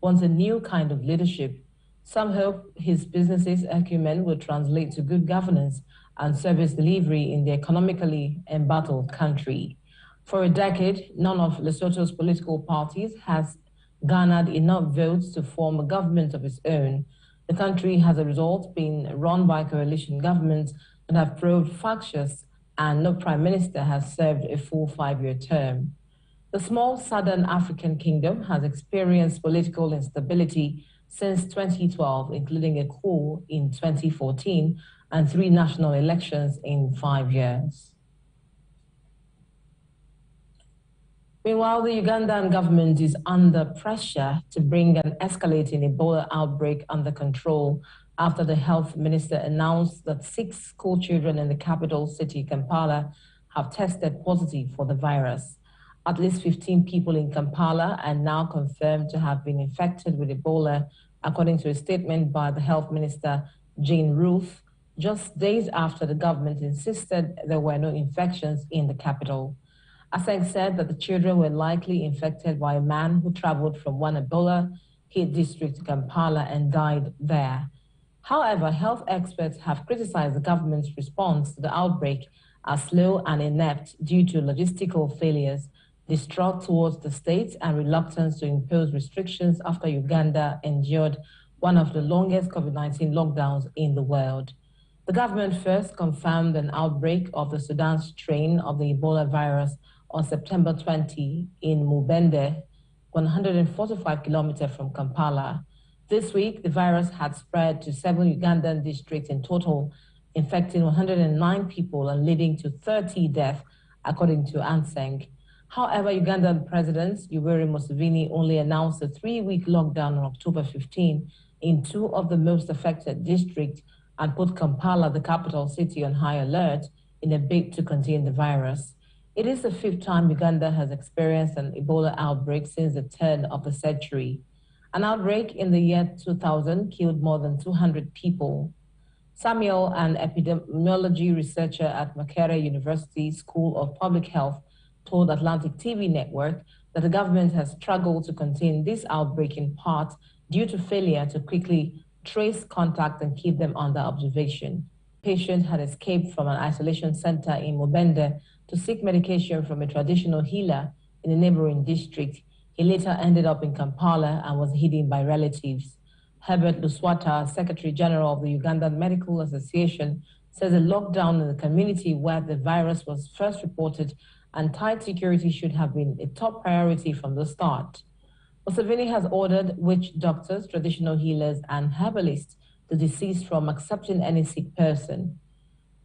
wants a new kind of leadership. Some hope his business's acumen will translate to good governance and service delivery in the economically embattled country. For a decade, none of Lesotho's political parties has garnered enough votes to form a government of its own. The country has, as a result, been run by coalition governments that have proved factious, and no prime minister has served a full 5-year term. The small southern African kingdom has experienced political instability since 2012, including a coup in 2014 and 3 national elections in 5 years. Meanwhile, the Ugandan government is under pressure to bring an escalating Ebola outbreak under control after the health minister announced that 6 school children in the capital city, Kampala, have tested positive for the virus. At least 15 people in Kampala are now confirmed to have been infected with Ebola, according to a statement by the health minister, Jane Ruth, just days after the government insisted there were no infections in the capital. Aseng said that the children were likely infected by a man who traveled from one Ebola-hit district to Kampala and died there. However, health experts have criticized the government's response to the outbreak as slow and inept due to logistical failures, distrust towards the state, and reluctance to impose restrictions after Uganda endured one of the longest COVID-19 lockdowns in the world. The government first confirmed an outbreak of the Sudan strain of the Ebola virus on September 20 in Mubende, 145 kilometers from Kampala. This week, the virus had spread to 7 Ugandan districts in total, infecting 109 people and leading to 30 deaths, according to Anseng. However, Ugandan President Yoweri Museveni only announced a 3-week lockdown on October 15 in 2 of the most affected districts and put Kampala, the capital city, on high alert in a bid to contain the virus. It is the 5th time Uganda has experienced an Ebola outbreak since the turn of the century. An outbreak in the year 2000 killed more than 200 people. Samuel, an epidemiology researcher at Makerere University School of Public Health, told Atlantic TV Network that the government has struggled to contain this outbreak in part due to failure to quickly trace contact and keep them under observation. The patient had escaped from an isolation center in Mubende to seek medication from a traditional healer in a neighboring district. He later ended up in Kampala and was hidden by relatives. Herbert Luswata, Secretary General of the Ugandan Medical Association, says a lockdown in the community where the virus was first reported and tight security should have been a top priority from the start. Museveni has ordered witch doctors, traditional healers, and herbalists to desist from accepting any sick person.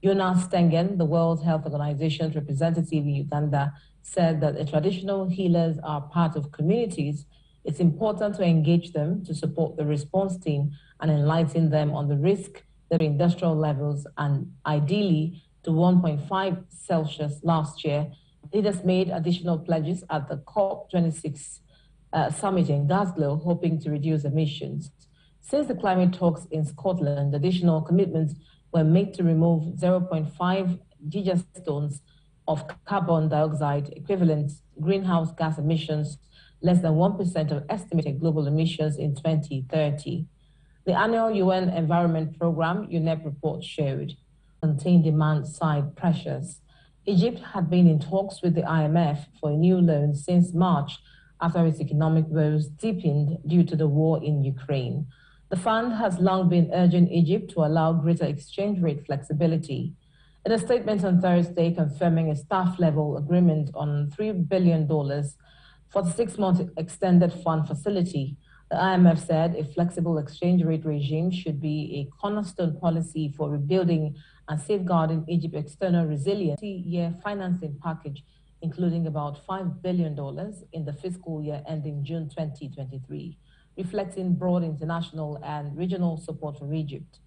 Jonas Stengen, the World Health Organization's representative in Uganda, said that the traditional healers are part of communities. It's important to engage them to support the response team and enlighten them on the risk at industrial levels and ideally to 1.5 Celsius last year. Leaders made additional pledges at the COP26 summit in Glasgow, hoping to reduce emissions. Since the climate talks in Scotland, additional commitments were made to remove 0.5 gigatons of carbon dioxide equivalent greenhouse gas emissions, less than 1% of estimated global emissions in 2030. The annual UN Environment Programme, UNEP report showed contained demand-side pressures. Egypt had been in talks with the IMF for a new loan since March after its economic woes deepened due to the war in Ukraine. The fund has long been urging Egypt to allow greater exchange rate flexibility. In a statement on Thursday confirming a staff-level agreement on $3 billion for the 6-month extended fund facility, the IMF said a flexible exchange rate regime should be a cornerstone policy for rebuilding and safeguarding Egypt's external resilience. Year financing package, including about $5 billion in the fiscal year ending June 2023. Reflecting broad international and regional support for Egypt.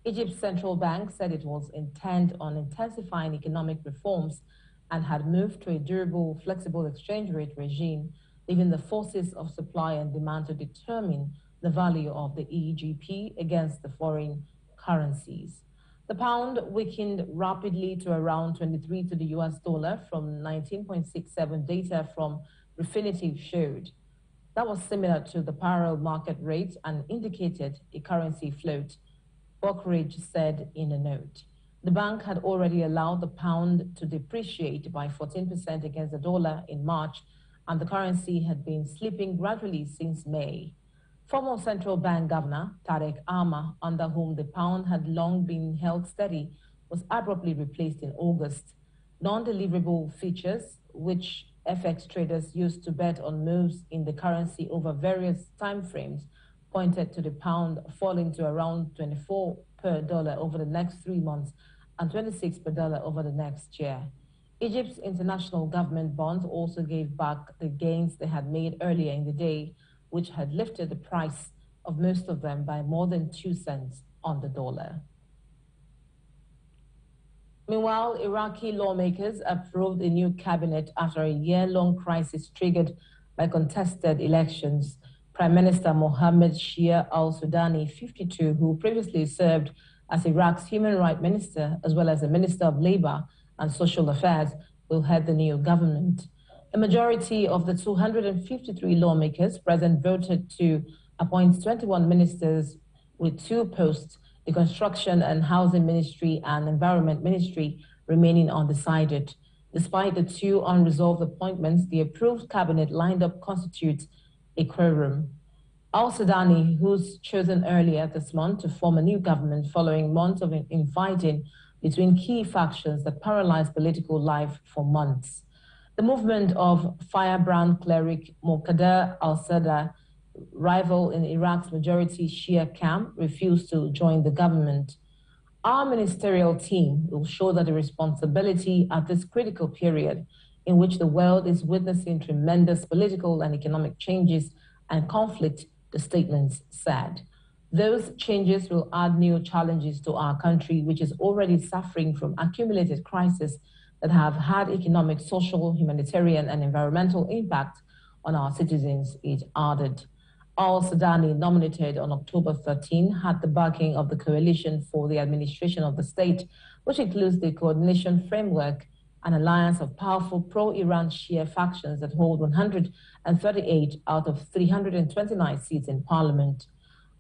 Egypt's central bank said it was intent on intensifying economic reforms and had moved to a durable, flexible exchange rate regime, leaving the forces of supply and demand to determine the value of the EGP against the foreign currencies. The pound weakened rapidly to around 23 to the US dollar from 19.67 data from Refinitiv showed. that was similar to the parallel market rate and indicated a currency float, Brokerage said in a note. The bank had already allowed the pound to depreciate by 14% against the dollar in March, and the currency had been slipping gradually since May. Former central bank governor Tariq Ama, under whom the pound had long been held steady, was abruptly replaced in August. Non-deliverable features, which FX traders used to bet on moves in the currency over various timeframes, pointed to the pound falling to around 24 per dollar over the next 3 months and 26 per dollar over the next year. Egypt's international government bonds also gave back the gains they had made earlier in the day, which had lifted the price of most of them by more than 2 cents on the dollar. Meanwhile, Iraqi lawmakers approved a new cabinet after a year-long crisis triggered by contested elections. Prime Minister Mohammed Shia al-Sudani, 52, who previously served as Iraq's human rights minister as well as the Minister of Labor and Social Affairs, will head the new government. A majority of the 253 lawmakers present voted to appoint 21 ministers with 2 posts, the Construction and Housing Ministry and Environment Ministry remaining undecided. Despite the 2 unresolved appointments, the approved cabinet lined up constitutes a quorum. Al-Sudani, who's chosen earlier this month to form a new government following months of infighting between key factions that paralyzed political life for months. The movement of firebrand cleric Muqtada al-Sadr, rival in Iraq's majority Shia camp, refused to join the government. Our ministerial team will shoulder the responsibility at this critical period in which the world is witnessing tremendous political and economic changes and conflict, the statements said. Those changes will add new challenges to our country, which is already suffering from accumulated crises that have had economic, social, humanitarian, and environmental impact on our citizens, it added. Al-Sudani, nominated on October 13, had the backing of the Coalition for the Administration of the State, which includes the Coordination Framework, an alliance of powerful pro-Iran Shia factions that hold 138 out of 329 seats in parliament.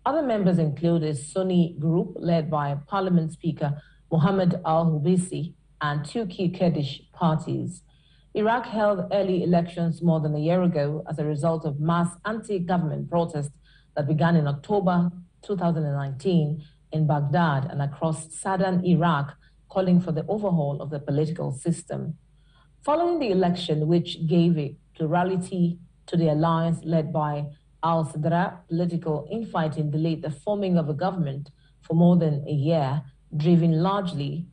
Other members include a Sunni group led by Parliament Speaker Mohammed al-Hubisi and 2 key Kurdish parties. Iraq held early elections more than a year ago as a result of mass anti-government protests that began in October 2019 in Baghdad and across southern Iraq, calling for the overhaul of the political system. Following the election, which gave a plurality to the alliance led by al-Sadr, political infighting delayed the forming of a government for more than a year, driven largely